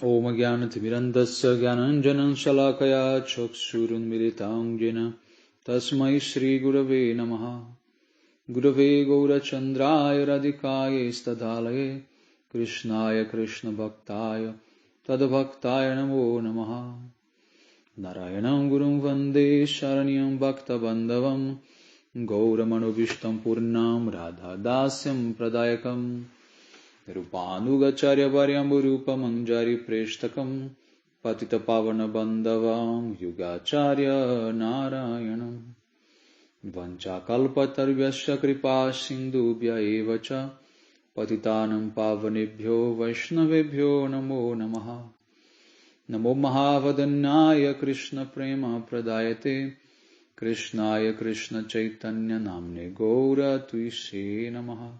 Om Jnanatimirandasya Jnananjanan Shalakaya Chakshurunmilitam Jena Tasmai Shri Gurave Namaha Gurave Gaurachandraya Radhikaya Stadhalaye Krishnaya Krishna Bhaktaya Tadbhaktaya Namo Namaha Narayanam Gurum Vande Sharanyam Bhakta Bandhavam Gauramanovistam Purnam Radha Dasyam Pradayakam Rupanugacharya Varyamburupa Manjari Preshtakam Patita Pavana Bandhavam Yugacharya Narayanam Vancha Kalpatarvyasya Kripa Sindhubhya Evacha Patitanam Pavanebhyo Vaishnavebhyo Namo Namaha Namo Mahavadanyaya Krishna Prema Pradayate Krishnaya Krishna Chaitanya Namne Gaura Tuise Namaha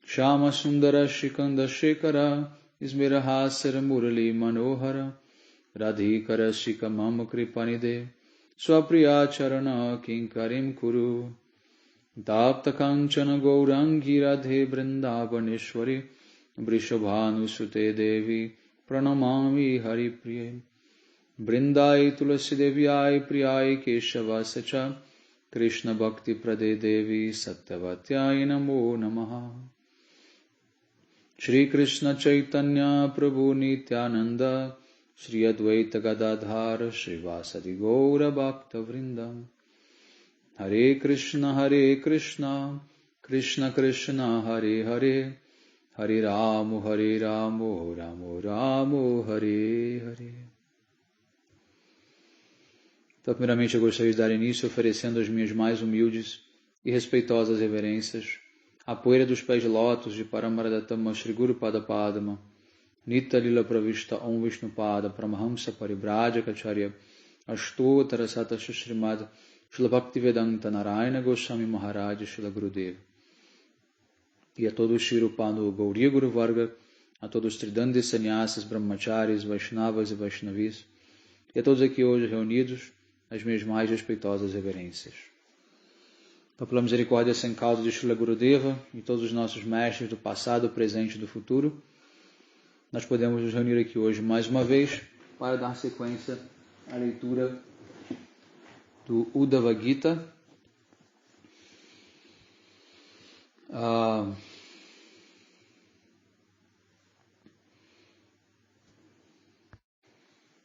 Shama Sundara Shikanda Shekara Ismirahasara Murali Manohara Radhikara Shikamam Kripanide Swapriya Charana Kinkarim Kuru Tapta Kanchana Gaurangi Radhe Vrindavaneshwari Vrishabhanu Sute Devi Pranamami Hari Priye Vrindai Tulasi Devyai Priyai Keshava Sacha Krishna Bhakti Prade Devi Sattvatyai Namo Namaha Shri Krishna Chaitanya Prabhu Nityananda Shri Advaita Gadadhar Srivasadi Gaura Bhakta Vrindam Hare Krishna Krishna Krishna Hare Hare Hare Ramo Ramo Ramo Hare Hare. Então, primeiramente, eu gostaria de dar início oferecendo as minhas mais humildes e respeitosas reverências à poeira dos pés de lótus de Paramaradatama Shri Guru Pada Padma, Nita Lila Pravista Om Vishnu Pada Paramahamsa Paribrajacacharya Ashtottara Sata Shrimad Shila Bhaktivedanta Narayana Goswami Maharaj Shila Gurudeva. E a todos os Shirupanu Gauriya Guru Varga, a todos os Tridandi Sannyasas, Brahmacharis, Vaishnavas e Vaishnavis, e a todos aqui hoje reunidos, as minhas mais respeitosas reverências. Então, pela misericórdia sem causa de Srila Gurudeva e todos os nossos mestres do passado, presente e do futuro, nós podemos nos reunir aqui hoje mais uma vez para dar sequência à leitura do Uddhava Gita,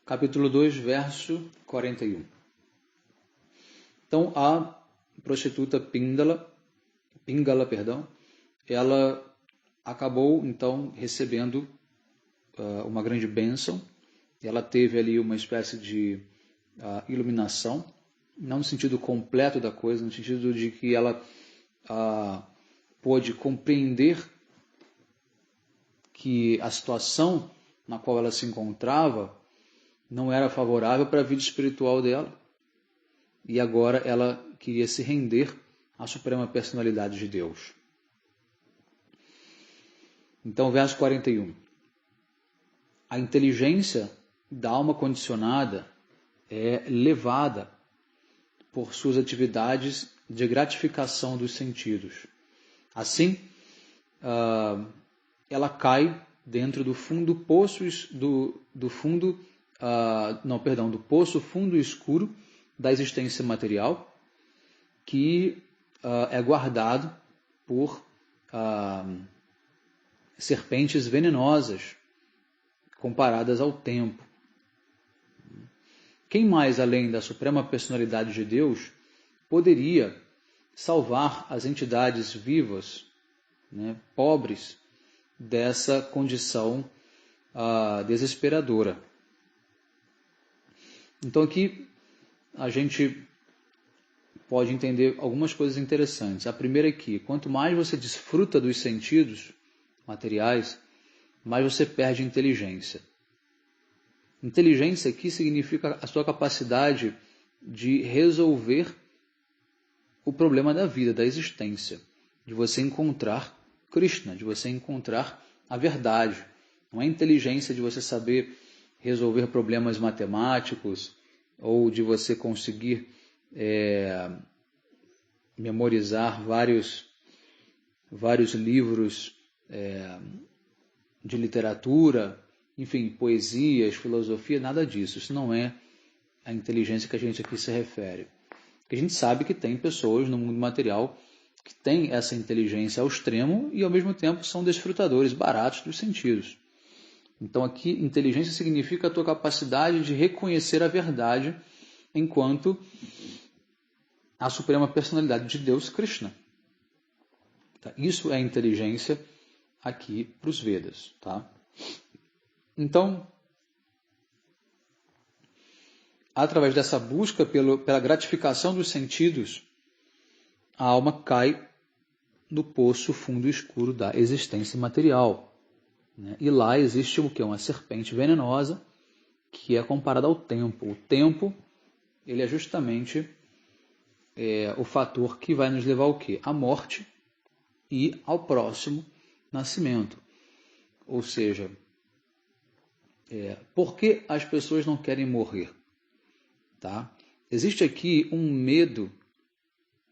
capítulo 2, verso 41. Então, a prostituta Pingala, ela acabou então recebendo uma grande bênção. Ela teve ali uma espécie de iluminação, não no sentido completo da coisa, no sentido de que ela pôde compreender que a situação na qual ela se encontrava não era favorável para a vida espiritual dela. E agora ela queria se render à Suprema Personalidade de Deus. Então, verso 41. A inteligência da alma condicionada é levada por suas atividades de gratificação dos sentidos. Assim, ela cai dentro do fundo poço fundo escuro da existência material, que é guardado por serpentes venenosas comparadas ao tempo. Quem mais, além da Suprema Personalidade de Deus, poderia salvar as entidades vivas, pobres, dessa condição desesperadora? Então aqui a gente pode entender algumas coisas interessantes. A primeira é que quanto mais você desfruta dos sentidos materiais, mais você perde inteligência. Inteligência aqui significa a sua capacidade de resolver o problema da vida, da existência, de você encontrar Krishna, de você encontrar a verdade. Não é inteligência de você saber resolver problemas matemáticos ou de você conseguir memorizar vários livros de literatura enfim, poesias, filosofia, nada disso. Isso não é a inteligência que a gente aqui se refere. Porque a gente sabe que tem pessoas no mundo material que têm essa inteligência ao extremo e, ao mesmo tempo, são desfrutadores baratos dos sentidos. Então, aqui, inteligência significa a tua capacidade de reconhecer a verdade enquanto a suprema personalidade de Deus, Krishna. Tá? Isso é inteligência aqui para os Vedas. Tá? Então, através dessa busca pela gratificação dos sentidos, a alma cai no poço fundo e escuro da existência material. Né? E lá existe o que? Uma serpente venenosa que é comparada ao tempo. O tempo, ele é justamente o fator que vai nos levar ao quê? À morte e ao próximo nascimento. Ou seja, por que as pessoas não querem morrer? Tá? Existe aqui um medo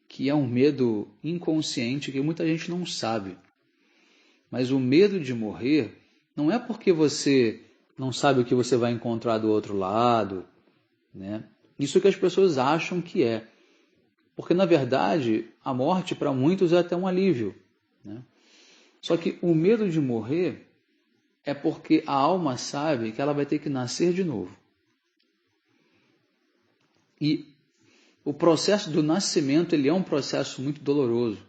que é um medo inconsciente que muita gente não sabe. Mas o medo de morrer não é porque você não sabe o que você vai encontrar do outro lado, né? Isso que as pessoas acham que é. Porque, na verdade, a morte para muitos é até um alívio, né? Só que o medo de morrer é porque a alma sabe que ela vai ter que nascer de novo. E o processo do nascimento ele é um processo muito doloroso.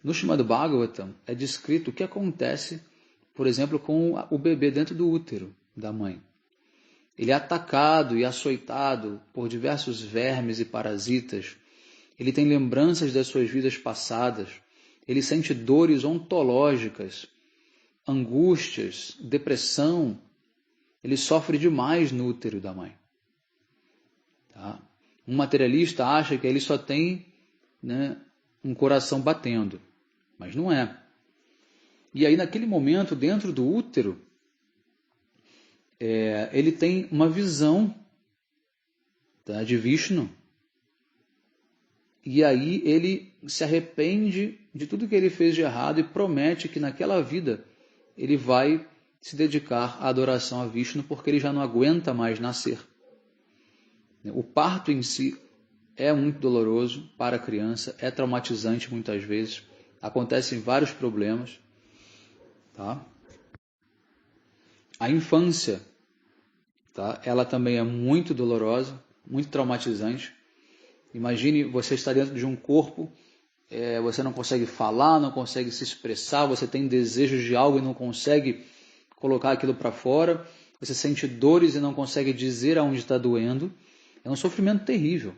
No Srimad Bhagavatam é descrito o que acontece, por exemplo, com o bebê dentro do útero da mãe. Ele é atacado e açoitado por diversos vermes e parasitas. Ele tem lembranças das suas vidas passadas. Ele sente dores ontológicas, angústias, depressão. Ele sofre demais no útero da mãe. Tá? Um materialista acha que ele só tem, né, um coração batendo, mas não é. E aí, naquele momento, dentro do útero, ele tem uma visão, tá, de Vishnu. E aí ele se arrepende de tudo que ele fez de errado e promete que naquela vida ele vai se dedicar à adoração a Vishnu porque ele já não aguenta mais nascer. O parto em si é muito doloroso para a criança, é traumatizante muitas vezes, acontecem vários problemas. Tá? A infância, tá? Ela também é muito dolorosa, muito traumatizante. Imagine você estar dentro de um corpo, você não consegue falar, não consegue se expressar, você tem desejos de algo e não consegue colocar aquilo para fora, você sente dores e não consegue dizer aonde está doendo. É um sofrimento terrível.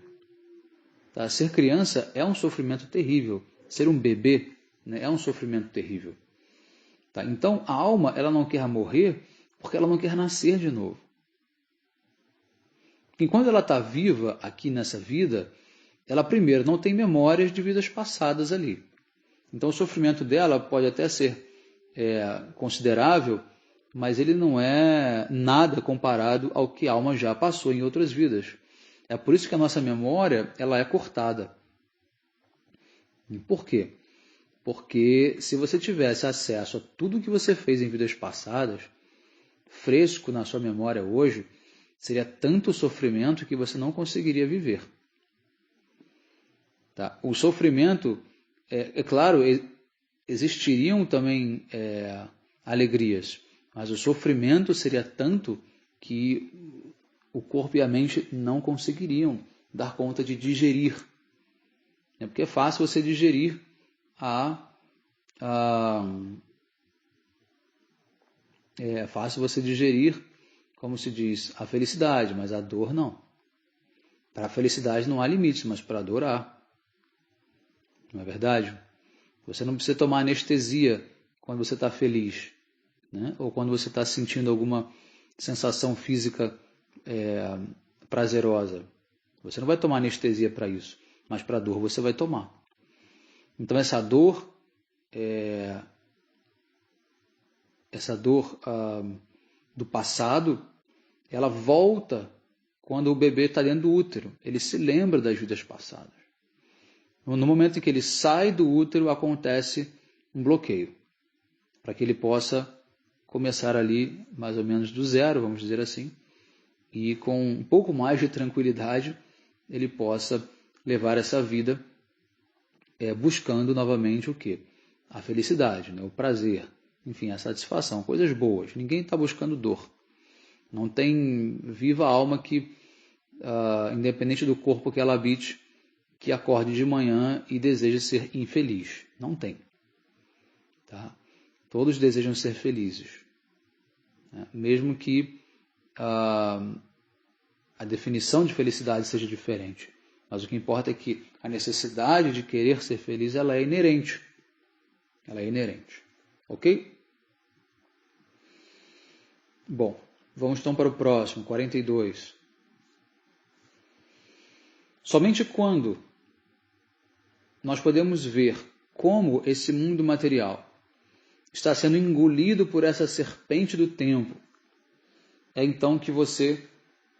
Tá? Ser criança é um sofrimento terrível. Ser um bebê, né, é um sofrimento terrível. Tá? Então, a alma ela não quer morrer porque ela não quer nascer de novo. Enquanto ela está viva aqui nessa vida, ela primeiro não tem memórias de vidas passadas ali. Então, o sofrimento dela pode até ser considerável, mas ele não é nada comparado ao que a alma já passou em outras vidas. É por isso que a nossa memória ela é cortada. Por quê? Porque se você tivesse acesso a tudo o que você fez em vidas passadas, fresco na sua memória hoje, seria tanto sofrimento que você não conseguiria viver. Tá? O sofrimento, claro, existiriam também alegrias, mas o sofrimento seria tanto que o corpo e a mente não conseguiriam dar conta de digerir. Porque é fácil você digerir é fácil você digerir, como se diz, a felicidade, mas a dor não. Para a felicidade não há limites, mas para a dor há. Não é verdade? Você não precisa tomar anestesia quando você está feliz, né? Ou quando você está sentindo alguma sensação física prazerosa. Você não vai tomar anestesia para isso, mas para a dor você vai tomar. Então essa dor do passado, ela volta quando o bebê está dentro do útero. Ele se lembra das vidas passadas. No momento em que ele sai do útero, acontece um bloqueio, para que ele possa começar ali mais ou menos do zero, vamos dizer assim, e com um pouco mais de tranquilidade ele possa levar essa vida buscando novamente o quê? A felicidade, né? O prazer, enfim, a satisfação, coisas boas. Ninguém está buscando dor. Não tem viva alma que, independente do corpo que ela habite, que acorde de manhã e deseje ser infeliz. Não tem. Tá? Todos desejam ser felizes. Né? Mesmo que a definição de felicidade seja diferente. Mas o que importa é que a necessidade de querer ser feliz ela é inerente. Ela é inerente. Ok? Bom, vamos então para o próximo, 42. Somente quando nós podemos ver como esse mundo material está sendo engolido por essa serpente do tempo, é então que você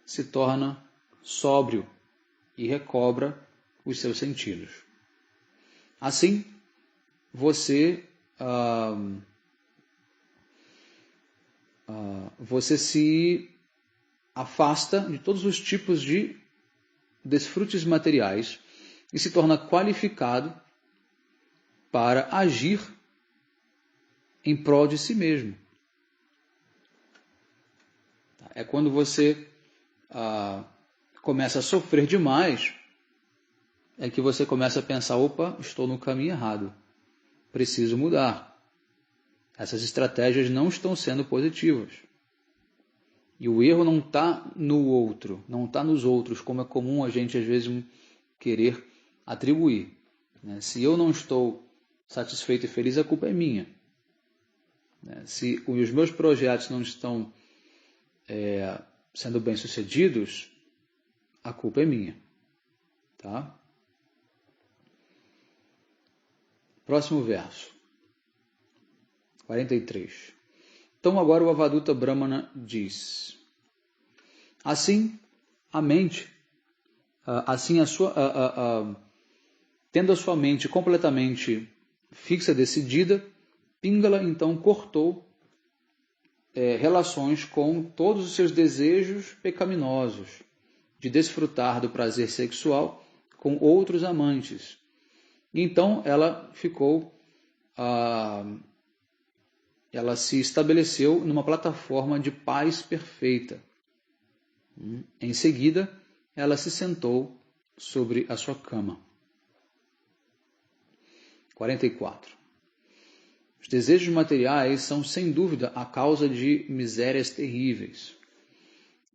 se torna sóbrio e recobra os seus sentidos. Assim, você se afasta de todos os tipos de desfrutes materiais e se torna qualificado para agir em prol de si mesmo. É quando você começa a sofrer demais, é que você começa a pensar, opa, estou no caminho errado, preciso mudar. Essas estratégias não estão sendo positivas. E o erro não está no outro, não está nos outros, como é comum a gente às vezes querer atribuir. Se eu não estou satisfeito e feliz, a culpa é minha. Se os meus projetos não estão sendo bem-sucedidos, a culpa é minha. Tá? Próximo verso. 43. Então agora o Avaduta Brahmana diz: assim a mente, tendo a sua mente completamente fixa, decidida, Pingala então cortou relações com todos os seus desejos pecaminosos de desfrutar do prazer sexual com outros amantes. E então ela ela se estabeleceu numa plataforma de paz perfeita. Em seguida, ela se sentou sobre a sua cama. 44. Os desejos materiais são, sem dúvida, a causa de misérias terríveis.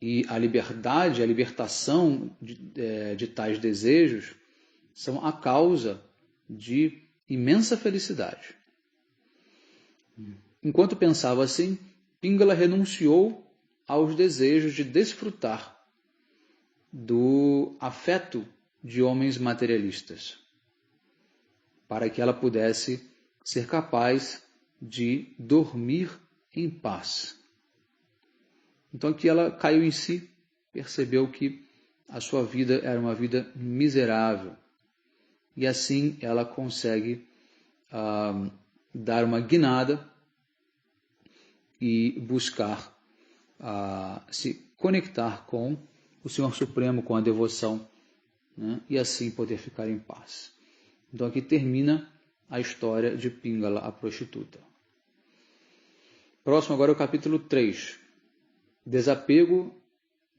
E a liberdade, a libertação de tais desejos são a causa de imensa felicidade. Enquanto pensava assim, Pingala renunciou aos desejos de desfrutar do afeto de homens materialistas, para que ela pudesse ser capaz de dormir em paz. Então aqui ela caiu em si, percebeu que a sua vida era uma vida miserável. E assim ela consegue dar uma guinada e buscar se conectar com o Senhor Supremo, com a devoção, né? E assim poder ficar em paz. Então aqui termina a história de Pingala, a prostituta. Próximo agora é o capítulo 3. Desapego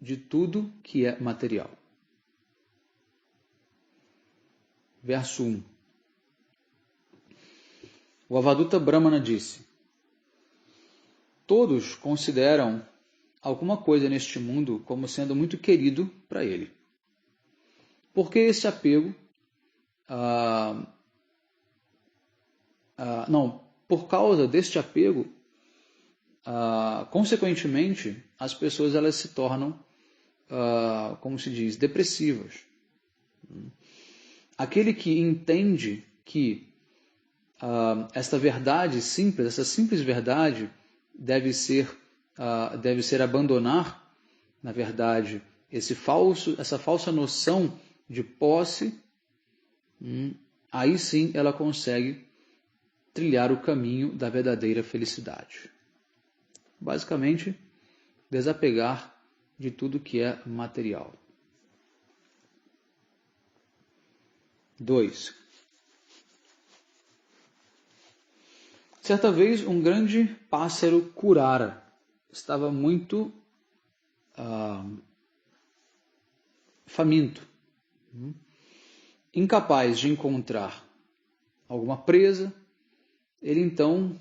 de tudo que é material. Verso 1. O Avaduta Brahmana disse: todos consideram alguma coisa neste mundo como sendo muito querido para ele. Porque esse apego... por causa deste apego, consequentemente, as pessoas elas se tornam, como se diz, depressivas. Aquele que entende que esta verdade simples, essa simples verdade deve ser abandonar, na verdade, essa falsa noção de posse, aí sim ela consegue trilhar o caminho da verdadeira felicidade. Basicamente, desapegar de tudo que é material. 2. Certa vez, um grande pássaro curara estava muito faminto, incapaz de encontrar alguma presa. Ele então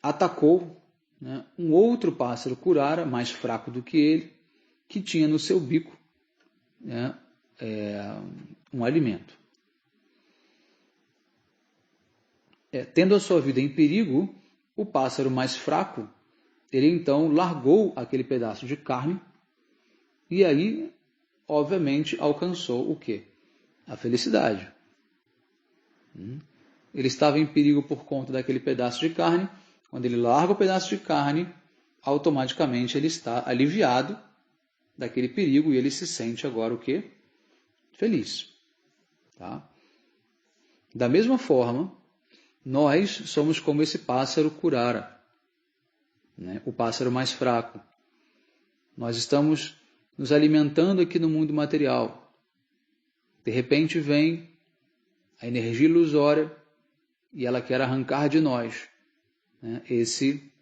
atacou, né, um outro pássaro curara, mais fraco do que ele, que tinha no seu bico, né, um alimento. Tendo a sua vida em perigo, o pássaro mais fraco, ele então largou aquele pedaço de carne e aí, obviamente, alcançou o quê? A felicidade. Ele estava em perigo por conta daquele pedaço de carne. Quando ele larga o pedaço de carne, automaticamente ele está aliviado daquele perigo e ele se sente agora o quê? Feliz. Tá? Da mesma forma, nós somos como esse pássaro curara, né? O pássaro mais fraco. Nós estamos nos alimentando aqui no mundo material. De repente vem a energia ilusória e ela quer arrancar de nós, né, esse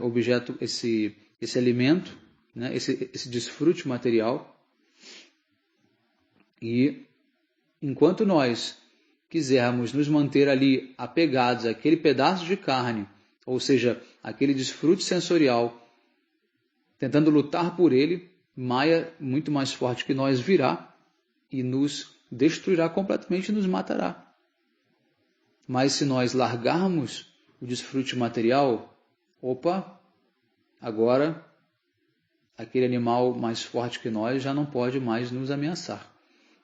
objeto, esse alimento, né, esse desfrute material. E enquanto nós quisermos nos manter ali apegados àquele pedaço de carne, ou seja, aquele desfrute sensorial, tentando lutar por ele, Maya, muito mais forte que nós, virá e nos destruirá completamente e nos matará. Mas se nós largarmos o desfrute material, agora aquele animal mais forte que nós já não pode mais nos ameaçar.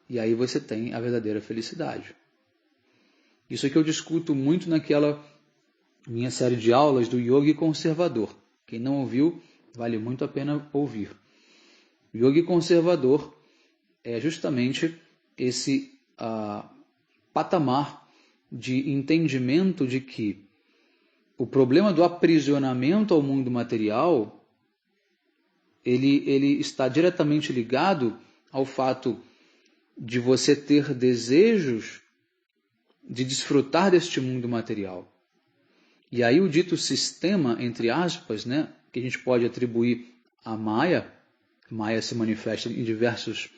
E aí você tem a verdadeira felicidade. Isso é que eu discuto muito naquela minha série de aulas do yogi conservador. Quem não ouviu, vale muito a pena ouvir. O yogi conservador é justamente esse patamar de entendimento de que o problema do aprisionamento ao mundo material ele está diretamente ligado ao fato de você ter desejos de desfrutar deste mundo material. E aí o dito sistema, entre aspas, né, que a gente pode atribuir a Maya se manifesta em diversos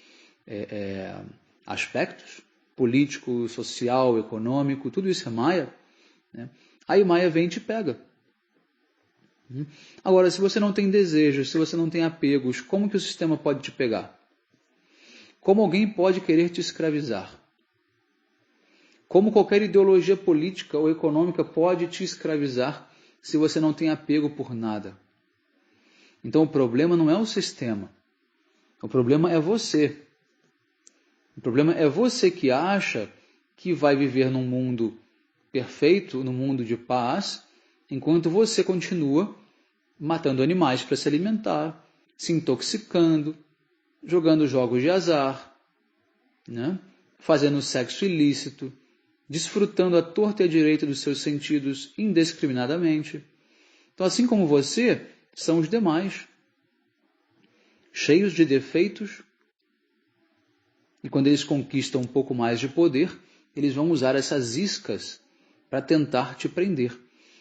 aspectos, político, social, econômico, tudo isso é Maya, né? Aí Maya vem e te pega. Agora, se você não tem desejos, se você não tem apegos, como que o sistema pode te pegar? Como alguém pode querer te escravizar? Como qualquer ideologia política ou econômica pode te escravizar se você não tem apego por nada? Então o problema não é o sistema. O problema é você. O problema é você que acha que vai viver num mundo perfeito, num mundo de paz, enquanto você continua matando animais para se alimentar, se intoxicando, jogando jogos de azar, né? Fazendo sexo ilícito, desfrutando à torta e à direita dos seus sentidos indiscriminadamente. Então, assim como você, são os demais, cheios de defeitos, e quando eles conquistam um pouco mais de poder, eles vão usar essas iscas para tentar te prender.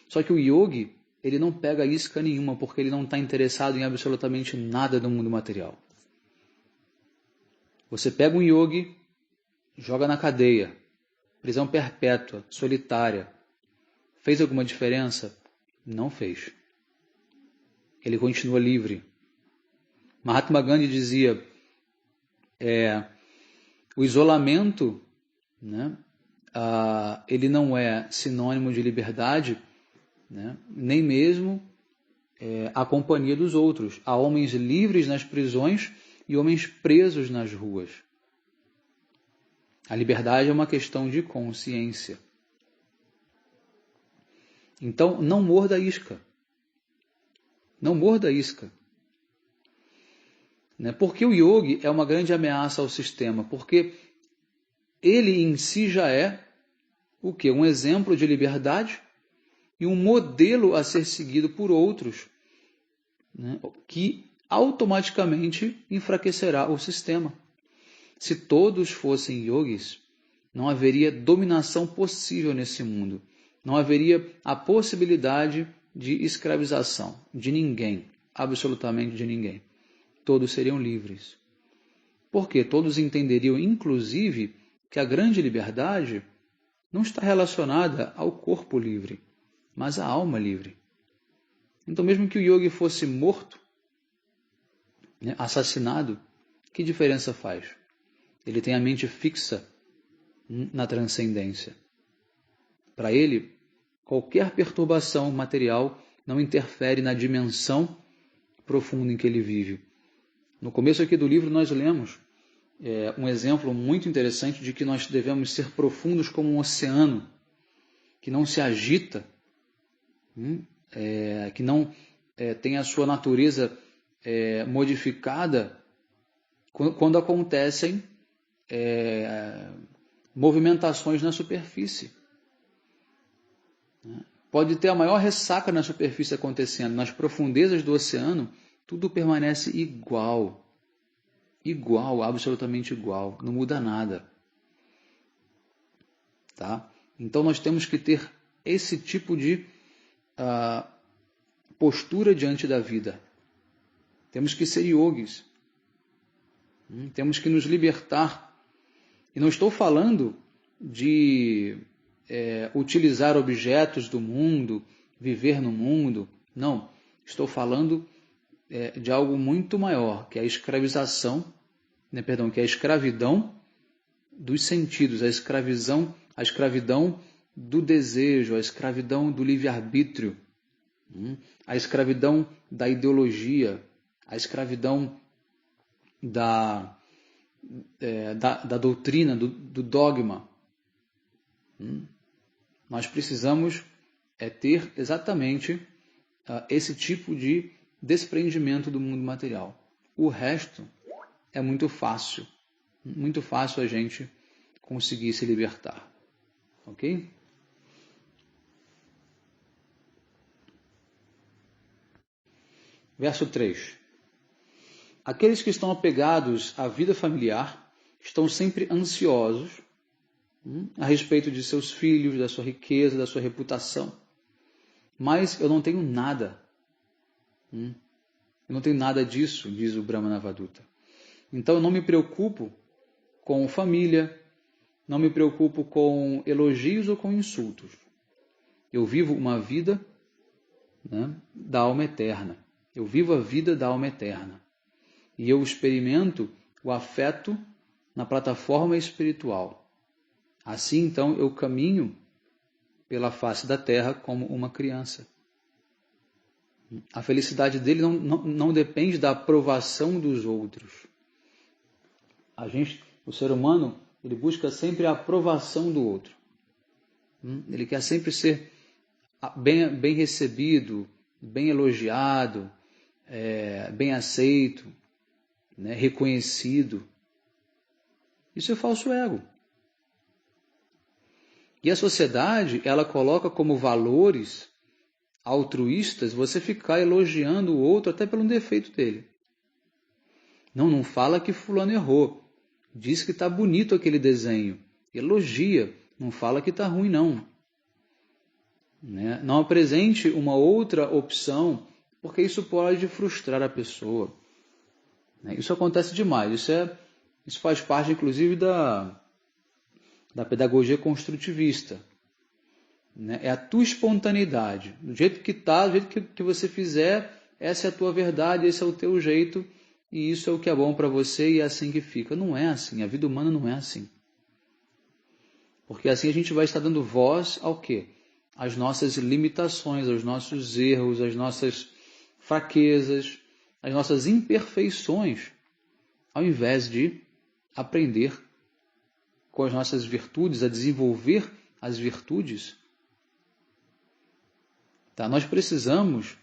Só que o yogi, ele não pega isca nenhuma, porque ele não está interessado em absolutamente nada do mundo material. Você pega um yogi, joga na cadeia, prisão perpétua, solitária. Fez alguma diferença? Não fez. Ele continua livre. Mahatma Gandhi dizia, o isolamento, né, ele não é sinônimo de liberdade, né, nem mesmo a companhia dos outros. Há homens livres nas prisões e homens presos nas ruas. A liberdade é uma questão de consciência. Então, não morda a isca. Não morda a isca. Porque o yogi é uma grande ameaça ao sistema, porque ele em si já é o quê? Um exemplo de liberdade, e um modelo a ser seguido por outros, né, que automaticamente enfraquecerá o sistema. Se todos fossem yogis, não haveria dominação possível nesse mundo. Não haveria a possibilidade de escravização de ninguém, absolutamente de ninguém. Todos seriam livres. Porque todos entenderiam, inclusive, que a grande liberdade não está relacionada ao corpo livre, mas à alma livre. Então, mesmo que o yogi fosse morto, né, assassinado, que diferença faz? Ele tem a mente fixa na transcendência. Para ele, qualquer perturbação material não interfere na dimensão profunda em que ele vive. No começo aqui do livro nós lemos um exemplo muito interessante de que nós devemos ser profundos como um oceano, que não se agita, que não tem a sua natureza modificada quando acontecem movimentações na superfície. Pode ter a maior ressaca na superfície acontecendo, nas profundezas do oceano, tudo permanece igual. Igual, absolutamente igual, não muda nada. Tá? Então nós temos que ter esse tipo de postura diante da vida. Temos que ser yogis. Temos que nos libertar. E não estou falando de utilizar objetos do mundo, viver no mundo. Não, estou falando de algo muito maior, que é a escravização, que é a escravidão dos sentidos, a escravidão do desejo, a escravidão do livre-arbítrio, a escravidão da ideologia, a escravidão da doutrina, do dogma. Nós precisamos ter exatamente esse tipo de desprendimento do mundo material. O resto é muito fácil a gente conseguir se libertar. Ok? Verso 3. Aqueles que estão apegados à vida familiar estão sempre ansiosos a respeito de seus filhos, da sua riqueza, da sua reputação. Mas eu não tenho nada. Eu não tenho nada disso, diz o Brahmanavaduta. Então eu não me preocupo com família, não me preocupo com elogios ou com insultos. Eu vivo uma vida, da alma eterna. Eu vivo a vida da alma eterna. E eu experimento o afeto na plataforma espiritual. Assim, então, eu caminho pela face da terra como uma criança. A felicidade dele não depende da aprovação dos outros. O ser humano, ele busca sempre a aprovação do outro. Ele quer sempre ser bem recebido, bem elogiado, bem aceito, reconhecido. Isso é falso ego. E a sociedade, ela coloca como valores altruístas você ficar elogiando o outro até pelo defeito dele. Não fala que fulano errou. Diz que está bonito aquele desenho. Elogia. Não fala que está ruim, não. Não apresente uma outra opção, porque isso pode frustrar a pessoa. Isso acontece demais. Isso faz parte, inclusive, da pedagogia construtivista. É a tua espontaneidade. Do jeito que está, do jeito que você fizer, essa é a tua verdade, esse é o teu jeito, e isso é o que é bom para você e é assim que fica. Não é assim. A vida humana não é assim. Porque assim a gente vai estar dando voz ao quê? Às nossas limitações, aos nossos erros, às nossas fraquezas, às nossas imperfeições, ao invés de aprender com as nossas virtudes, a desenvolver as virtudes. Tá? Nós precisamos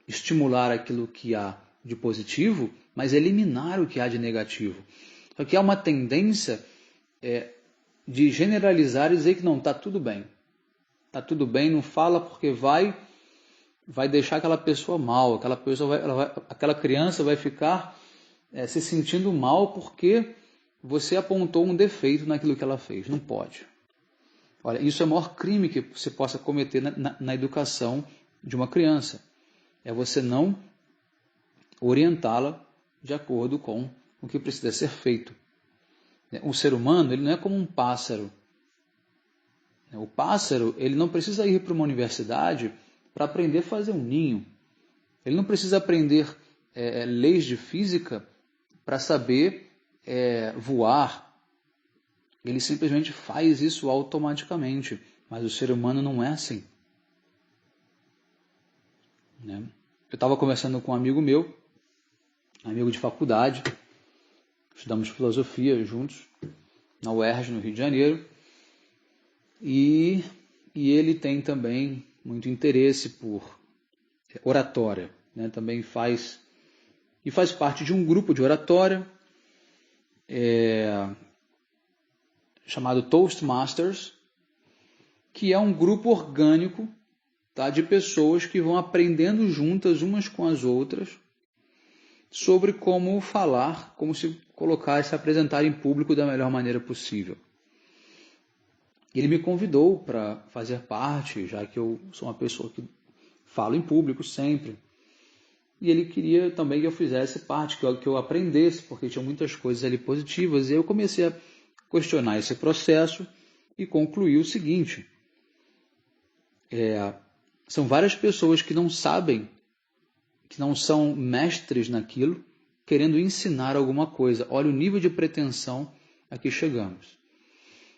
estimular aquilo que há de positivo, mas eliminar o que há de negativo. Só que há uma tendência de generalizar e dizer que não, está tudo bem. tá tudo bem, não fala porque vai deixar aquela pessoa mal, aquela criança vai ficar se sentindo mal porque você apontou um defeito naquilo que ela fez. Não pode. Olha, isso é o maior crime que você possa cometer na educação de uma criança. É você não orientá-la de acordo com o que precisa ser feito. O ser humano, ele não é como um pássaro. O pássaro, ele não precisa ir para uma universidade para aprender a fazer um ninho. Ele não precisa aprender leis de física para saber voar. Ele simplesmente faz isso automaticamente. Mas o ser humano não é assim. Né? Eu estava conversando com um amigo meu, amigo de faculdade, estudamos filosofia juntos, na UERJ, no Rio de Janeiro, e ele tem também muito interesse por oratória, né? Também faz parte de um grupo de oratória chamado Toastmasters, que é um grupo orgânico, tá, de pessoas que vão aprendendo juntas umas com as outras sobre como falar, como se colocar e se apresentar em público da melhor maneira possível. Ele me convidou para fazer parte, já que eu sou uma pessoa que falo em público sempre. E ele queria também que eu fizesse parte, que eu aprendesse, porque tinha muitas coisas ali positivas. E eu comecei a questionar esse processo e concluí o seguinte. São várias pessoas que não sabem, que não são mestres naquilo, querendo ensinar alguma coisa. Olha o nível de pretensão a que chegamos.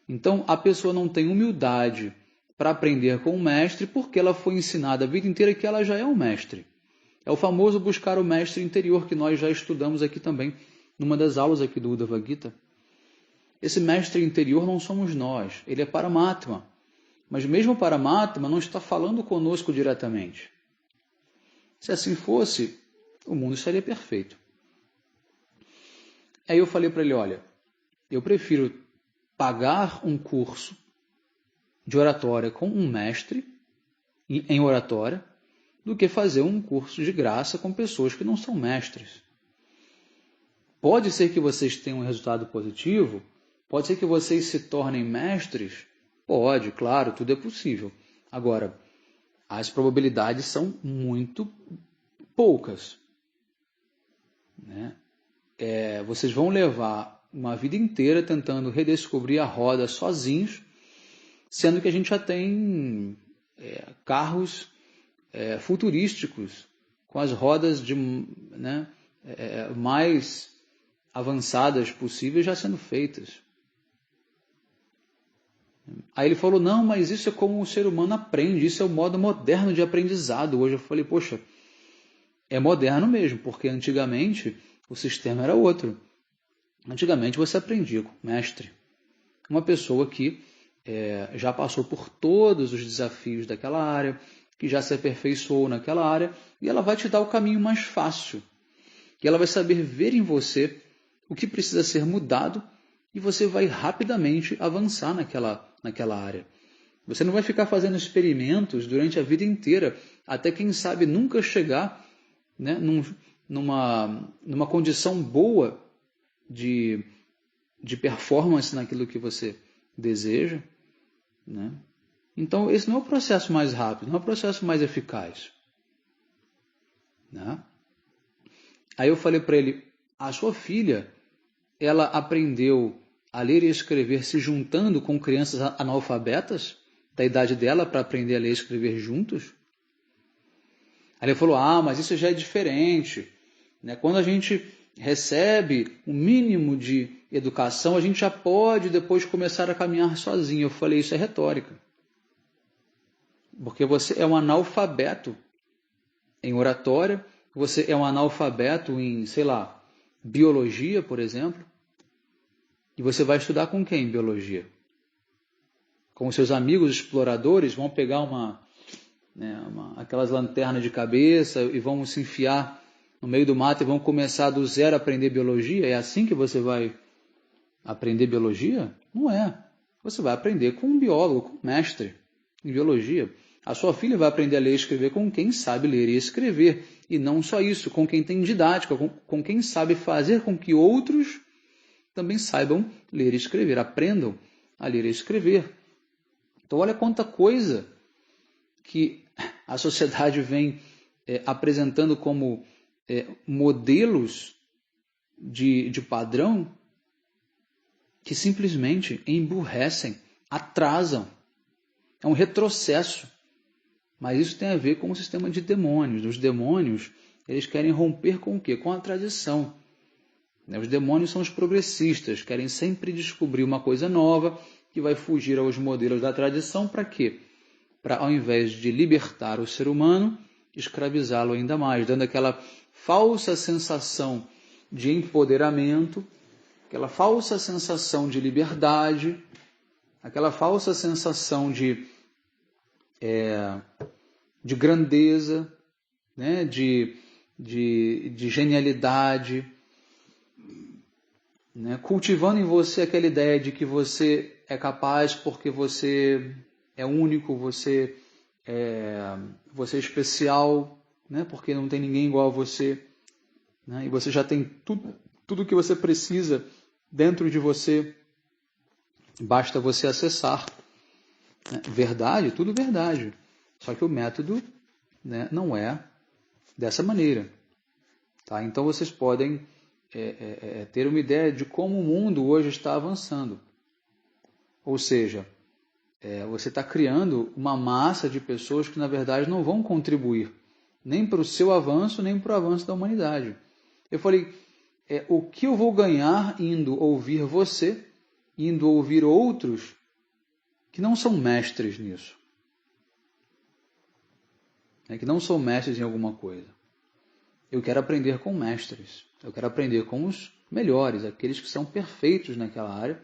Então, a pessoa não tem humildade para aprender com o mestre porque ela foi ensinada a vida inteira que ela já é um mestre. É o famoso buscar o mestre interior que nós já estudamos aqui também, numa das aulas aqui do Uddhava Gita. Esse mestre interior não somos nós, ele é Paramatma. Mas mesmo Paramatma não está falando conosco diretamente. Se assim fosse, o mundo estaria perfeito. Aí eu falei para ele, olha, eu prefiro pagar um curso de oratória com um mestre em oratória do que fazer um curso de graça com pessoas que não são mestres. Pode ser que vocês tenham um resultado positivo, pode ser que vocês se tornem mestres, pode, claro, tudo é possível. Agora, as probabilidades são muito poucas. Né? Vocês vão levar uma vida inteira tentando redescobrir a roda sozinhos, sendo que a gente já tem carros futurísticos com as rodas mais avançadas possíveis já sendo feitas. Aí ele falou, não, mas isso é como o ser humano aprende, isso é o modo moderno de aprendizado. Hoje eu falei, poxa, é moderno mesmo, porque antigamente o sistema era outro. Antigamente você aprendia com o mestre, uma pessoa que já passou por todos os desafios daquela área, que já se aperfeiçoou naquela área, e ela vai te dar o caminho mais fácil. E ela vai saber ver em você o que precisa ser mudado, e você vai rapidamente avançar naquela área. Você não vai ficar fazendo experimentos durante a vida inteira, até quem sabe nunca chegar, né, numa condição boa de performance naquilo que você deseja. Né? Então, esse não é o processo mais rápido, não é o processo mais eficaz. Né? Aí eu falei para ele, a sua filha, ela aprendeu a ler e escrever se juntando com crianças analfabetas da idade dela para aprender a ler e escrever juntos? Aí ele falou, mas isso já é diferente. Né? Quando a gente recebe um mínimo de educação, a gente já pode depois começar a caminhar sozinho. Eu falei, isso é retórica. Porque você é um analfabeto em oratória, você é um analfabeto em, biologia, por exemplo, e você vai estudar com quem em biologia? Com os seus amigos exploradores, vão pegar aquelas lanternas de cabeça e vão se enfiar no meio do mato e vão começar do zero a aprender biologia? É assim que você vai aprender biologia? Não é. Você vai aprender com um biólogo, com um mestre. em biologia. A sua filha vai aprender a ler e escrever com quem sabe ler e escrever. E não só isso, com quem tem didática, com quem sabe fazer com que outros também saibam ler e escrever, aprendam a ler e escrever. Então, olha quanta coisa que a sociedade vem apresentando como modelos de padrão que simplesmente emburrecem, atrasam. É um retrocesso. Mas isso tem a ver com o sistema de demônios. Os demônios, eles querem romper com o quê? Com a tradição. Os demônios são os progressistas, querem sempre descobrir uma coisa nova que vai fugir aos modelos da tradição. Para quê? Para, ao invés de libertar o ser humano, escravizá-lo ainda mais, dando aquela falsa sensação de empoderamento, aquela falsa sensação de liberdade, aquela falsa sensação de grandeza, né? de genialidade, né? Cultivando em você aquela ideia de que você é capaz porque você é único, você é especial, né? Porque não tem ninguém igual a você, né? E você já tem tudo o que você precisa dentro de você, basta você acessar. Né? Verdade, tudo verdade. Só que o método, né, não é dessa maneira. Tá? Então vocês podem ter uma ideia de como o mundo hoje está avançando. Ou seja, você está criando uma massa de pessoas que, na verdade, não vão contribuir nem para o seu avanço, nem para o avanço da humanidade. Eu falei, o que eu vou ganhar indo ouvir você, indo ouvir outros que não são mestres nisso? Que não são mestres em alguma coisa. Eu quero aprender com mestres. Eu quero aprender com os melhores, aqueles que são perfeitos naquela área,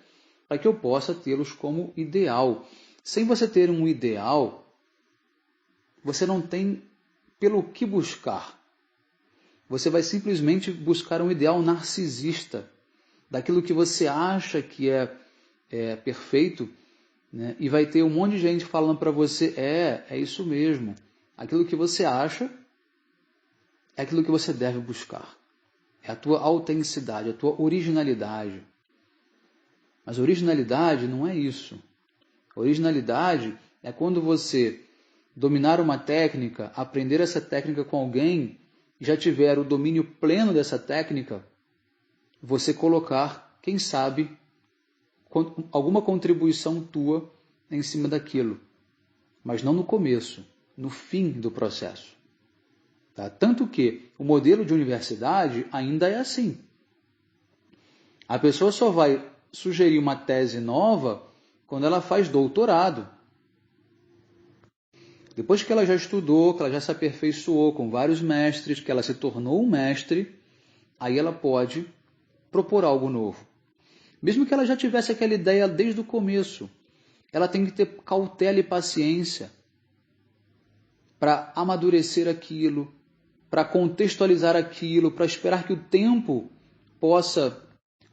para que eu possa tê-los como ideal. Sem você ter um ideal, você não tem pelo que buscar. Você vai simplesmente buscar um ideal narcisista, daquilo que você acha que é perfeito, né? E vai ter um monte de gente falando para você, é isso mesmo. Aquilo que você acha é aquilo que você deve buscar. É a tua autenticidade, a tua originalidade. Mas originalidade não é isso. Originalidade é quando você dominar uma técnica, aprender essa técnica com alguém, e já tiver o domínio pleno dessa técnica, você colocar, quem sabe, alguma contribuição tua em cima daquilo. Mas não no começo, no fim do processo. Tá? Tanto que o modelo de universidade ainda é assim. A pessoa só vai sugerir uma tese nova quando ela faz doutorado. Depois que ela já estudou, que ela já se aperfeiçoou com vários mestres, que ela se tornou um mestre, aí ela pode propor algo novo. Mesmo que ela já tivesse aquela ideia desde o começo, ela tem que ter cautela e paciência para amadurecer aquilo, para contextualizar aquilo, para esperar que o tempo possa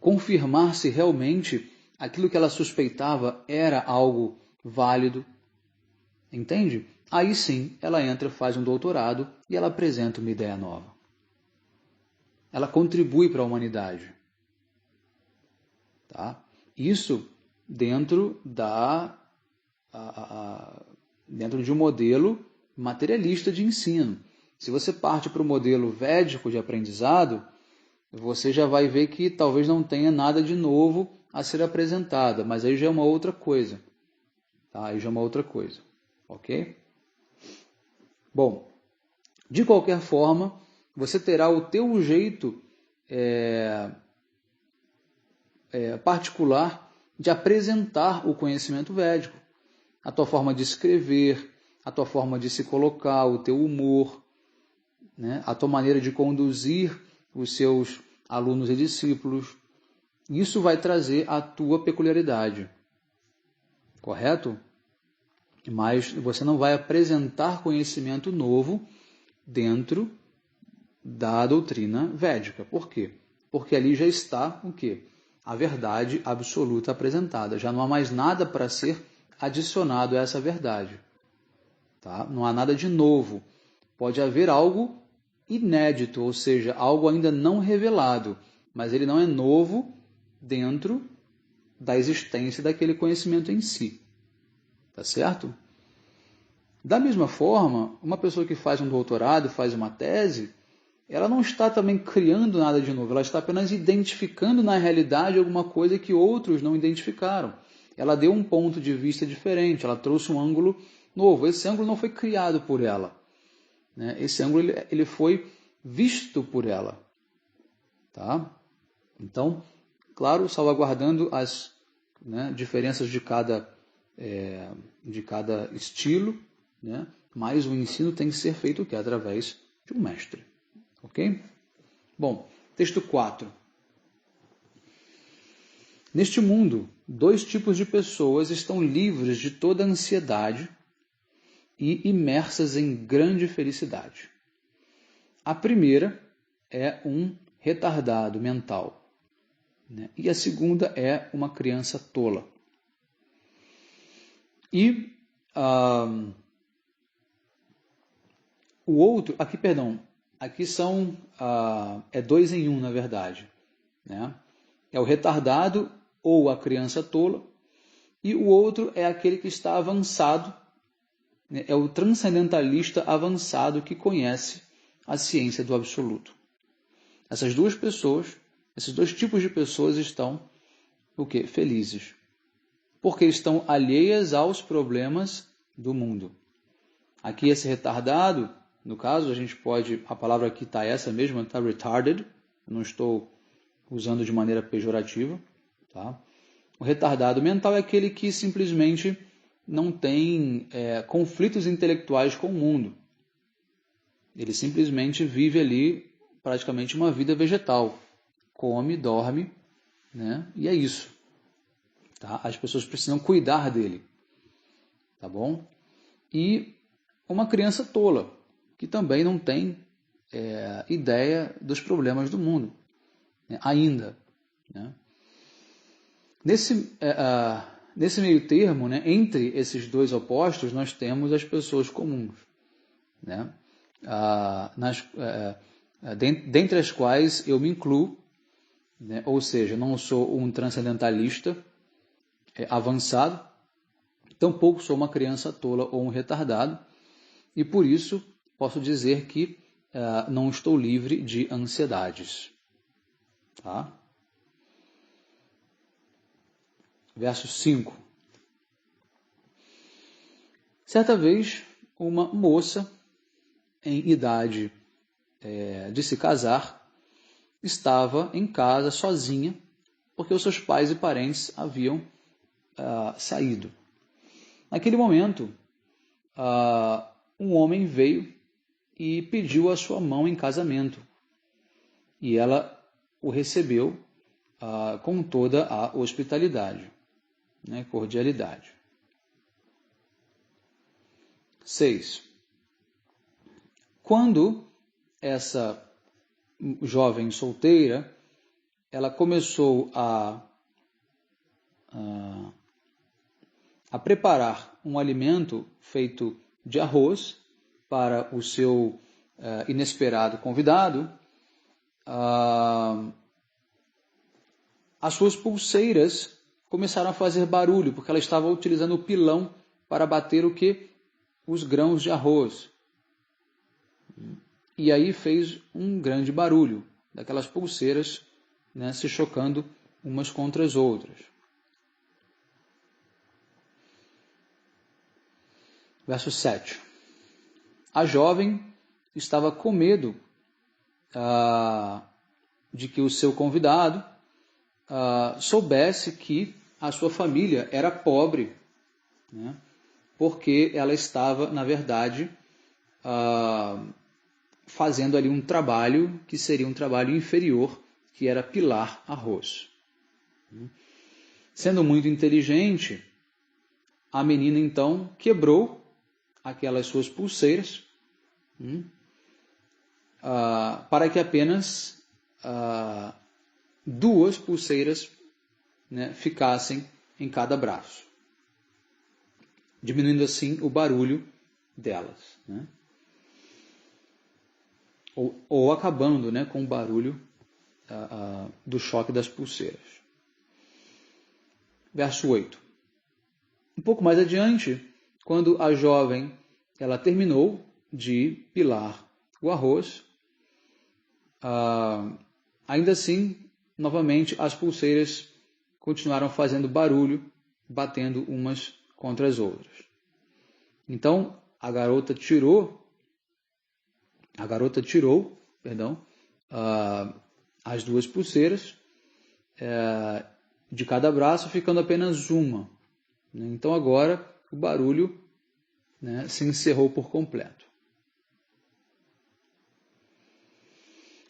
confirmar se realmente aquilo que ela suspeitava era algo válido. Entende? Aí sim, ela entra, faz um doutorado e ela apresenta uma ideia nova. Ela contribui para a humanidade. Tá? Isso dentro dentro de um modelo materialista de ensino. Se você parte para o modelo védico de aprendizado, você já vai ver que talvez não tenha nada de novo a ser apresentado, mas aí já é uma outra coisa. Tá? Aí já é uma outra coisa. Ok? Bom, de qualquer forma, você terá o teu jeito particular de apresentar o conhecimento védico. A tua forma de escrever, a tua forma de se colocar, o teu humor, né? A tua maneira de conduzir os seus alunos e discípulos. Isso vai trazer a tua peculiaridade. Correto? Mas você não vai apresentar conhecimento novo dentro da doutrina védica. Por quê? Porque ali já está o quê? A verdade absoluta apresentada. Já não há mais nada para ser adicionado a essa verdade. Tá? Não há nada de novo. Pode haver algo inédito, ou seja, algo ainda não revelado, mas ele não é novo dentro da existência daquele conhecimento em si. Tá certo? Da mesma forma, uma pessoa que faz um doutorado, faz uma tese, ela não está também criando nada de novo, ela está apenas identificando na realidade alguma coisa que outros não identificaram. Ela deu um ponto de vista diferente, ela trouxe um ângulo novo. Esse ângulo não foi criado por ela, né? Esse ângulo ele foi visto por ela. Tá? Então, claro, salvaguardando as, né, diferenças de cada estilo, né? Mas o ensino tem que ser feito através de um mestre. Ok? Bom, texto 4. Neste mundo, 2 tipos de pessoas estão livres de toda ansiedade e imersas em grande felicidade. A primeira é um retardado mental, né? E a segunda é uma criança tola. E o outro, aqui são, é 2 em 1, na verdade, né? É o retardado ou a criança tola, e o outro é aquele que está avançado, né? É o transcendentalista avançado que conhece a ciência do absoluto. Essas 2 pessoas, esses 2 tipos de pessoas estão o quê? Felizes. Porque estão alheias aos problemas do mundo. Aqui esse retardado, no caso, a palavra aqui está essa mesma, está retarded, eu não estou usando de maneira pejorativa. Tá? O retardado mental é aquele que simplesmente não tem conflitos intelectuais com o mundo. Ele simplesmente vive ali praticamente uma vida vegetal. Come, dorme, né? E é isso. Tá? As pessoas precisam cuidar dele. Tá bom? E uma criança tola, que também não tem ideia dos problemas do mundo, né? Ainda. Né? Nesse meio termo, né, entre esses 2 opostos, nós temos as pessoas comuns, né? Dentre as quais eu me incluo, né? Ou seja, não sou um transcendentalista avançado, tampouco sou uma criança tola ou um retardado, e por isso posso dizer que não estou livre de ansiedades. Tá? Verso 5. Certa vez, uma moça em idade de se casar estava em casa sozinha, porque os seus pais e parentes haviam saído. Naquele momento, um homem veio e pediu a sua mão em casamento. E ela o recebeu com toda a hospitalidade, né, cordialidade. 6. Quando essa jovem solteira ela começou a preparar um alimento feito de arroz para o seu inesperado convidado, as suas pulseiras começaram a fazer barulho, porque ela estava utilizando o pilão para bater o quê? Os grãos de arroz. E aí fez um grande barulho, daquelas pulseiras, né, se chocando umas contra as outras. Verso 7. A jovem estava com medo de que o seu convidado soubesse que a sua família era pobre, né, porque ela estava, na verdade, fazendo ali um trabalho que seria um trabalho inferior, que era pilar arroz. Sendo muito inteligente, a menina então quebrou aquelas suas pulseiras para que apenas 2 pulseiras, né, ficassem em cada braço, diminuindo assim o barulho, delas, né? Ou acabando, né, com o barulho do choque das pulseiras. Verso 8. Um pouco mais adiante, quando a jovem ela terminou de pilar o arroz, ainda assim, novamente, as pulseiras continuaram fazendo barulho, batendo umas contra as outras. Então, a garota tirou, as duas pulseiras de cada braço, ficando apenas uma. Então, agora, o barulho, né, se encerrou por completo.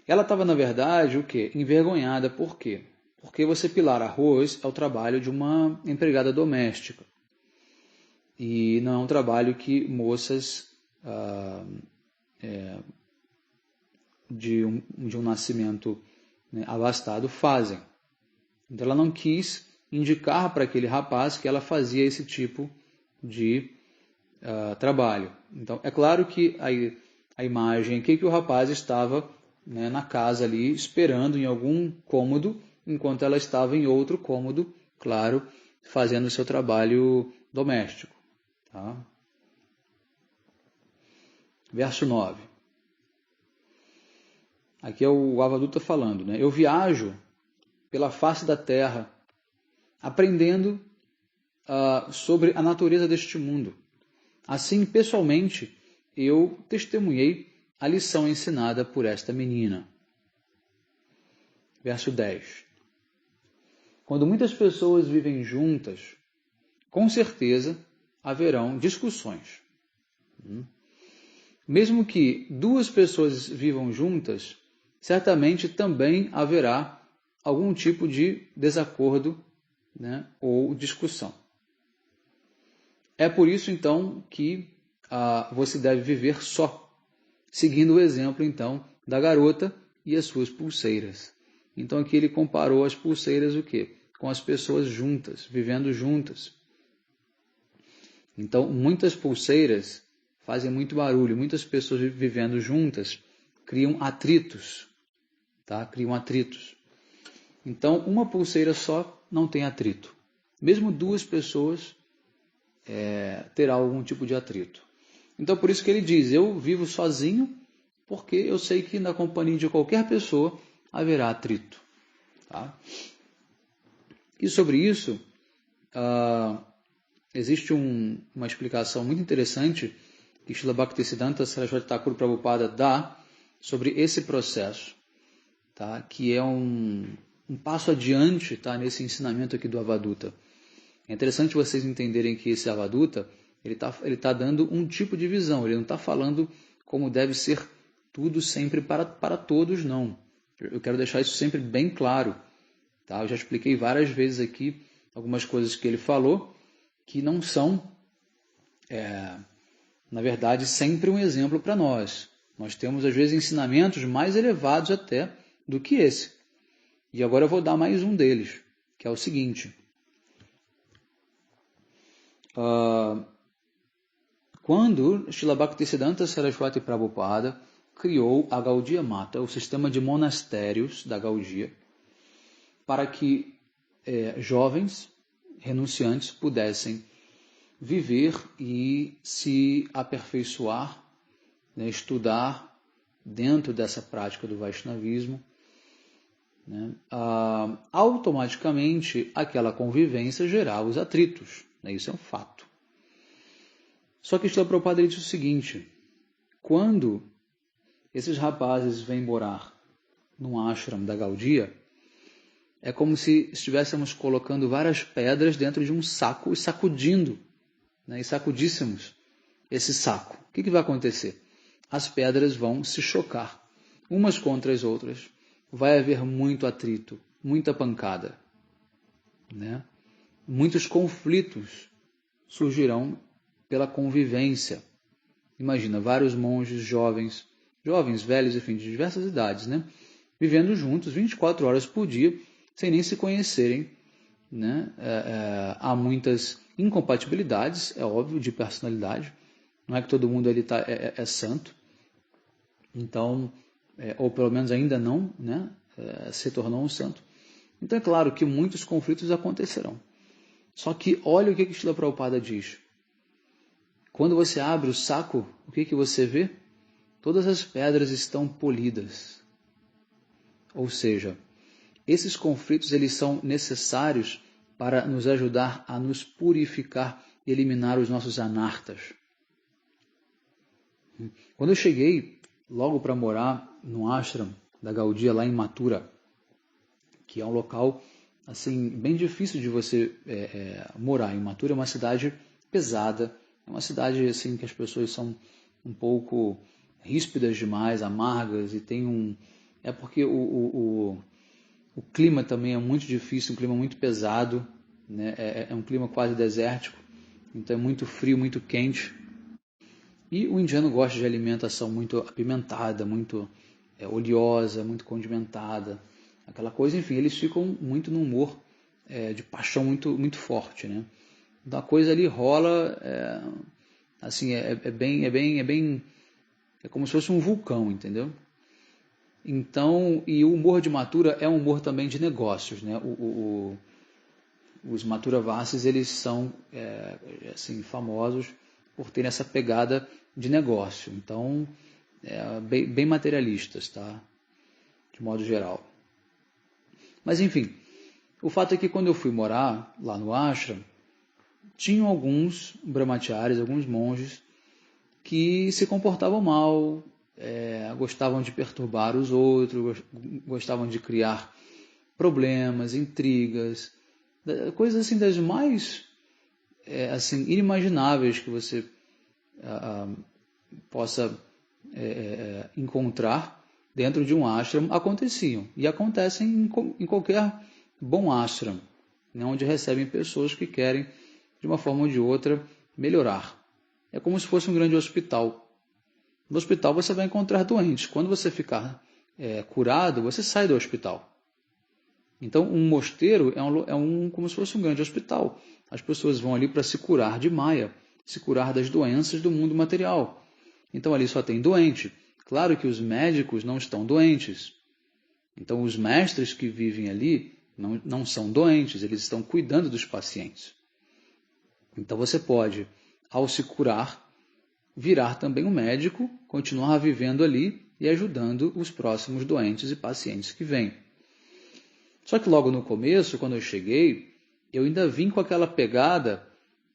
Ela estava, na verdade, o quê? Envergonhada. Por quê? Porque você pilar arroz é o trabalho de uma empregada doméstica. E não é um trabalho que moças de um nascimento, né, abastado fazem. Então ela não quis indicar para aquele rapaz que ela fazia esse tipo de trabalho. Então é claro que a imagem aqui que o rapaz estava, né, na casa ali esperando em algum cômodo, enquanto ela estava em outro cômodo, claro, fazendo o seu trabalho doméstico. Tá? Verso 9. Aqui é o Avadhuta falando, né? Eu viajo pela face da terra, aprendendo sobre a natureza deste mundo. Assim, pessoalmente, eu testemunhei a lição ensinada por esta menina. Verso 10. Quando muitas pessoas vivem juntas, com certeza haverão discussões. Mesmo que duas pessoas vivam juntas, certamente também haverá algum tipo de desacordo, né, ou discussão. É por isso, então, que você deve viver só, seguindo o exemplo, então, da garota e as suas pulseiras. Então, aqui ele comparou as pulseiras o quê? Com as pessoas juntas, vivendo juntas. Então, muitas pulseiras fazem muito barulho, muitas pessoas vivendo juntas criam atritos, tá? Criam atritos. Então, uma pulseira só não tem atrito. Mesmo duas pessoas terá algum tipo de atrito. Então, por isso que ele diz, eu vivo sozinho, porque eu sei que na companhia de qualquer pessoa haverá atrito. Tá? E sobre isso, existe uma explicação muito interessante que Srila Bhaktisiddhanta Saraswati Thakur Prabhupada dá sobre esse processo, tá? Que é um passo adiante, tá? Nesse ensinamento aqui do Avadhuta. É interessante vocês entenderem que esse Avadhuta ele tá dando um tipo de visão, ele não está falando como deve ser tudo sempre para todos, não. Eu quero deixar isso sempre bem claro. Tá? Eu já expliquei várias vezes aqui algumas coisas que ele falou que não são, na verdade, sempre um exemplo para nós. Nós temos, às vezes, ensinamentos mais elevados até do que esse. E agora eu vou dar mais um deles, que é o seguinte. Quando Srila Bhaktisiddhanta Saraswati Prabhupada criou a Gaudiya Mata, o sistema de monastérios da Gaudiya, para que jovens renunciantes pudessem viver e se aperfeiçoar, né, estudar dentro dessa prática do Vaishnavismo, né, automaticamente aquela convivência gerava os atritos. Né, isso é um fato. Só que Srila Prabhupada disse o seguinte, quando esses rapazes vêm morar num ashram da Gaudiya, é como se estivéssemos colocando várias pedras dentro de um saco e sacudindo, né, e sacudíssemos esse saco. O que vai acontecer? As pedras vão se chocar umas contra as outras. Vai haver muito atrito, muita pancada, né? Muitos conflitos surgirão pela convivência. Imagina, vários monges jovens, velhos, enfim, de diversas idades, né? Vivendo juntos 24 horas por dia, sem nem se conhecerem, né? Há muitas incompatibilidades, é óbvio, de personalidade, Não é que todo mundo ali é santo. Então, ou pelo menos ainda não, né, se tornou um santo. Então é claro que muitos conflitos acontecerão. Só que olha o que Srila Prabhupada diz. Quando você abre o saco, o que você vê? Todas as pedras estão polidas. Ou seja, esses conflitos eles são necessários para nos ajudar a nos purificar e eliminar os nossos anartas. Quando eu cheguei logo para morar no ashram da Gaudiya, lá em Mathura, que é um local assim bem difícil de você morar. Em Mathura é uma cidade pesada, é uma cidade assim que as pessoas são um pouco ríspidas demais, amargas, e tem é porque o clima também é muito difícil, um clima muito pesado, né? É um clima quase desértico, então é muito frio, muito quente. E o indiano gosta de alimentação muito apimentada, muito oleosa, muito condimentada, aquela coisa. Enfim, eles ficam muito num humor de paixão muito, muito forte, né? Então a coisa ali rola, assim, é como se fosse um vulcão, entendeu? Então, e o humor de Mathura é um humor também de negócios, né? Os Mathuravāsis, eles são assim, famosos por terem essa pegada de negócio. Então, bem materialistas, tá? De modo geral. Mas, enfim, o fato é que quando eu fui morar lá no ashram, tinham alguns brahmacharis, alguns monges, que se comportavam mal, gostavam de perturbar os outros, gostavam de criar problemas, intrigas, coisas assim das mais assim inimagináveis que você possa encontrar dentro de um ashram aconteciam e acontecem em qualquer bom ashram, né, onde recebem pessoas que querem de uma forma ou de outra melhorar. É como se fosse um grande hospital. No hospital você vai encontrar doentes. Quando você ficar curado, você sai do hospital. Então, um mosteiro como se fosse um grande hospital. As pessoas vão ali para se curar de Maya, se curar das doenças do mundo material. Então, ali só tem doente. Claro que os médicos não estão doentes. Então, os mestres que vivem ali não são doentes, eles estão cuidando dos pacientes. Então, você pode, ao se curar, virar também um médico, continuar vivendo ali e ajudando os próximos doentes e pacientes que vêm. Só que logo no começo, quando eu cheguei, eu ainda vim com aquela pegada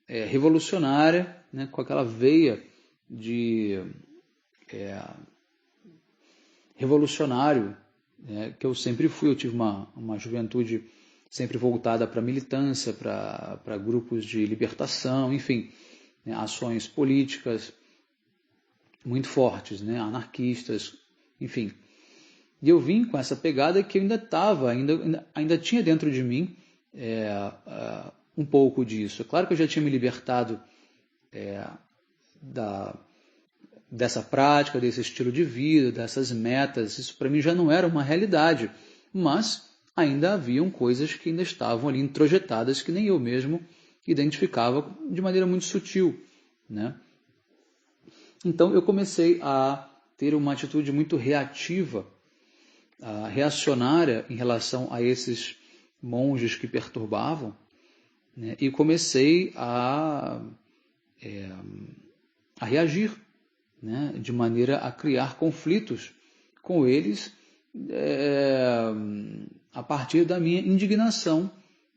revolucionária, né, com aquela veia de revolucionário, né, que eu sempre fui. Eu tive uma juventude sempre voltada para a militância, para grupos de libertação, enfim, né, ações políticas muito fortes, né, anarquistas, enfim. E eu vim com essa pegada que eu ainda tinha dentro de mim um pouco disso. É claro que eu já tinha me libertado dessa prática, desse estilo de vida, dessas metas. Isso para mim já não era uma realidade, mas ainda haviam coisas que ainda estavam ali introjetadas que nem eu mesmo identificava de maneira muito sutil, né? Então eu comecei a ter uma atitude muito reativa, reacionária em relação a esses monges que perturbavam, né? E comecei a reagir, né? De maneira a criar conflitos com eles a partir da minha indignação,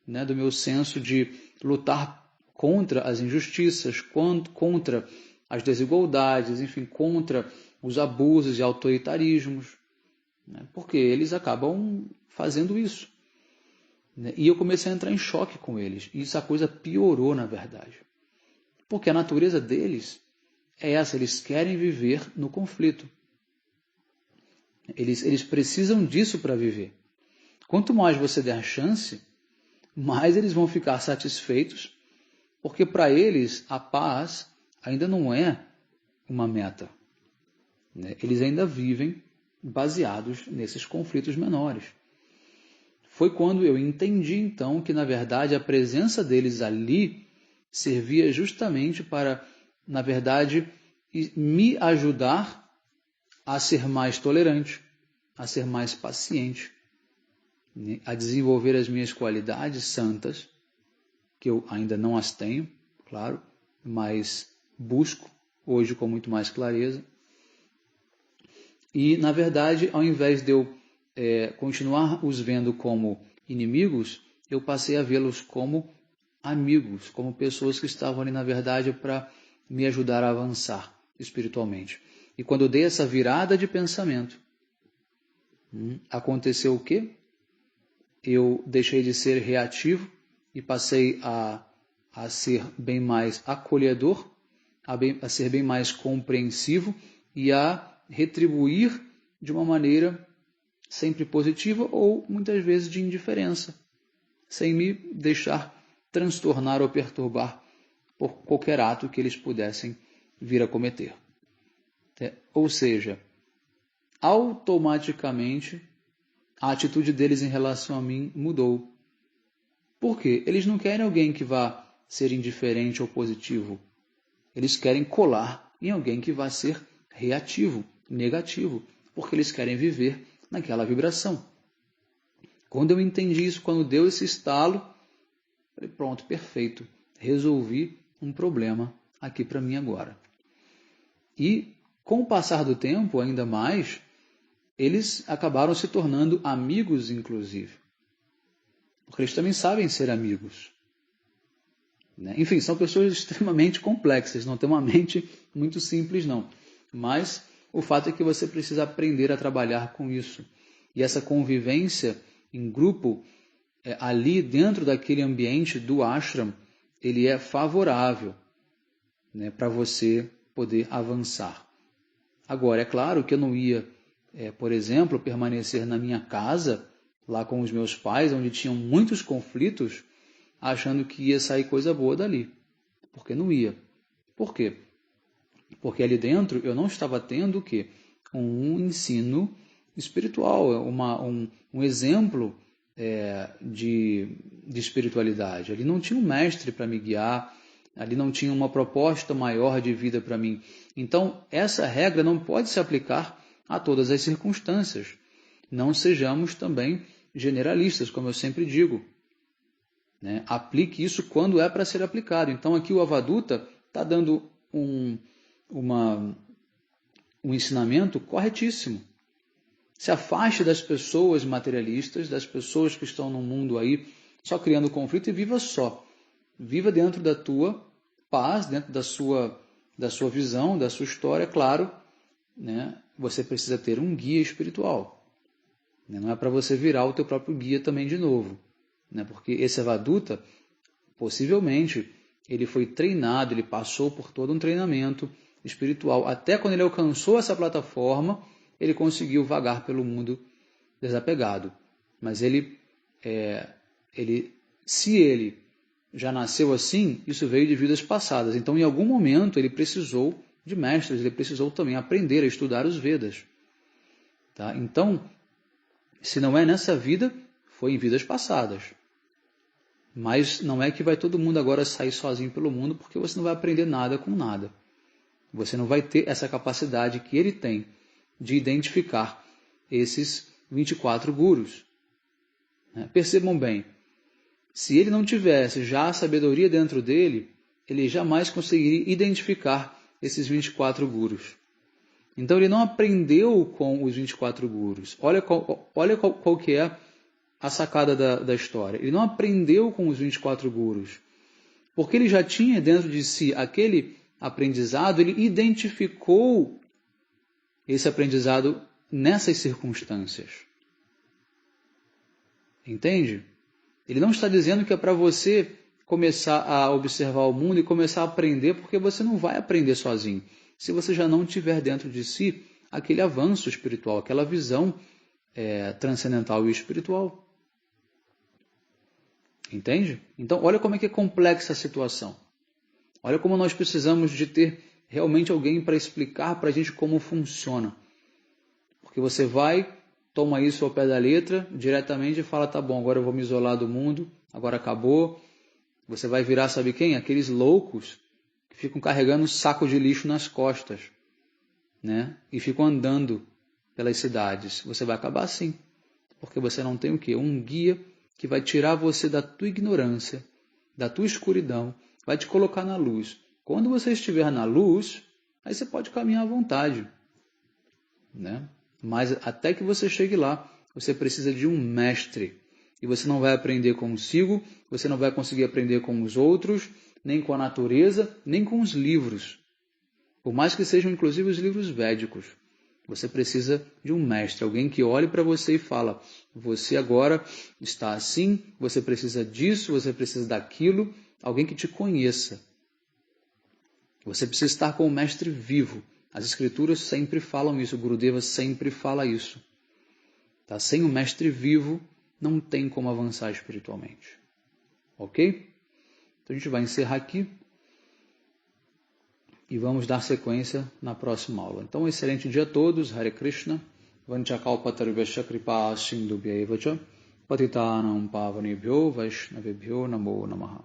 né? Do meu senso de lutar contra as injustiças, contra as desigualdades, enfim, contra os abusos e autoritarismos, né? Porque eles acabam fazendo isso, né? E eu comecei a entrar em choque com eles, e essa coisa piorou, na verdade, porque a natureza deles é essa, eles querem viver no conflito, eles precisam disso para viver. Quanto mais você der chance, mais eles vão ficar satisfeitos, porque para eles a paz ainda não é uma meta, né? Eles ainda vivem baseados nesses conflitos menores. Foi quando eu entendi, então, que, na verdade, a presença deles ali servia justamente para, na verdade, me ajudar a ser mais tolerante, a ser mais paciente, né? A desenvolver as minhas qualidades santas, que eu ainda não as tenho, claro, mas busco hoje com muito mais clareza. E, na verdade, ao invés de eu continuar os vendo como inimigos, eu passei a vê-los como amigos, como pessoas que estavam ali, na verdade, para me ajudar a avançar espiritualmente. E quando eu dei essa virada de pensamento, aconteceu o quê? Eu deixei de ser reativo e passei a ser bem mais acolhedor, a ser bem mais compreensivo e a retribuir de uma maneira sempre positiva ou muitas vezes de indiferença, sem me deixar transtornar ou perturbar por qualquer ato que eles pudessem vir a cometer. Ou seja, automaticamente a atitude deles em relação a mim mudou. Por quê? Eles não querem alguém que vá ser indiferente ou positivo. Eles querem colar em alguém que vá ser reativo, negativo, porque eles querem viver naquela vibração. Quando eu entendi isso, quando deu esse estalo, falei, pronto, perfeito, resolvi um problema aqui para mim agora. E com o passar do tempo, ainda mais, eles acabaram se tornando amigos, inclusive. Porque eles também sabem ser amigos. Enfim, são pessoas extremamente complexas, não tem uma mente muito simples, não. Mas o fato é que você precisa aprender a trabalhar com isso. E essa convivência em grupo, ali dentro daquele ambiente do ashram, ele é favorável, né, para você poder avançar. Agora, é claro que eu não ia, por exemplo, permanecer na minha casa, lá com os meus pais, onde tinham muitos conflitos, achando que ia sair coisa boa dali. Porque não ia. Por quê? Porque ali dentro eu não estava tendo o quê? Um ensino espiritual, um exemplo de espiritualidade. Ali não tinha um mestre para me guiar, ali não tinha uma proposta maior de vida para mim. Então, essa regra não pode se aplicar a todas as circunstâncias. Não sejamos também generalistas, como eu sempre digo. Né? Aplique isso quando é para ser aplicado. Então, aqui o Avaduta está dando um ensinamento corretíssimo. Se afaste das pessoas materialistas, das pessoas que estão no mundo aí só criando conflito e viva só. Viva dentro da tua paz, dentro da sua visão, da sua história, claro, né? Você precisa ter um guia espiritual. Né? Não é para você virar o teu próprio guia também de novo. Né? Porque esse Avaduta, possivelmente, ele foi treinado, ele passou por todo um treinamento espiritual. Até quando ele alcançou essa plataforma, ele conseguiu vagar pelo mundo desapegado. Mas se ele já nasceu assim, isso veio de vidas passadas. Então, em algum momento, ele precisou de mestres, ele precisou também aprender a estudar os Vedas. Tá? Então, se não é nessa vida, foi em vidas passadas. Mas não é que vai todo mundo agora sair sozinho pelo mundo, porque você não vai aprender nada com nada. Você não vai ter essa capacidade que ele tem de identificar esses 24 gurus. Percebam bem, se ele não tivesse já a sabedoria dentro dele, ele jamais conseguiria identificar esses 24 gurus. Então ele não aprendeu com os 24 gurus. Olha qual que é a sacada da história. Ele não aprendeu com os 24 gurus. Porque ele já tinha dentro de si aquele aprendizado, ele identificou esse aprendizado nessas circunstâncias. Entende? Ele não está dizendo que é para você começar a observar o mundo e começar a aprender, porque você não vai aprender sozinho. Se você já não tiver dentro de si aquele avanço espiritual, aquela visão transcendental e espiritual. Entende? Então, olha como é que é complexa a situação. Olha como nós precisamos de ter realmente alguém para explicar para a gente como funciona. Porque você vai, toma isso ao pé da letra, diretamente e fala, tá bom, agora eu vou me isolar do mundo, agora acabou. Você vai virar, sabe quem? Aqueles loucos que que ficam carregando um saco de lixo nas costas, né? E ficam andando pelas cidades. Você vai acabar assim, porque você não tem o quê? Um guia que vai tirar você da tua ignorância, da tua escuridão, vai te colocar na luz. Quando você estiver na luz, aí você pode caminhar à vontade, né? Mas até que você chegue lá, você precisa de um mestre. E você não vai aprender consigo, você não vai conseguir aprender com os outros, nem com a natureza, nem com os livros. Por mais que sejam inclusive os livros védicos. Você precisa de um mestre, alguém que olhe para você e fala, você agora está assim, você precisa disso, você precisa daquilo, alguém que te conheça. Você precisa estar com o mestre vivo. As escrituras sempre falam isso, o Gurudeva sempre fala isso. Tá? Sem o mestre vivo, não tem como avançar espiritualmente. Ok? Então a gente vai encerrar aqui e vamos dar sequência na próxima aula. Então, um excelente dia a todos. Hare Krishna. Vanchakalpatarvesha kripa sindhubhya evacha patitanam pavanebhyo vaishnavebhyo namo namaha.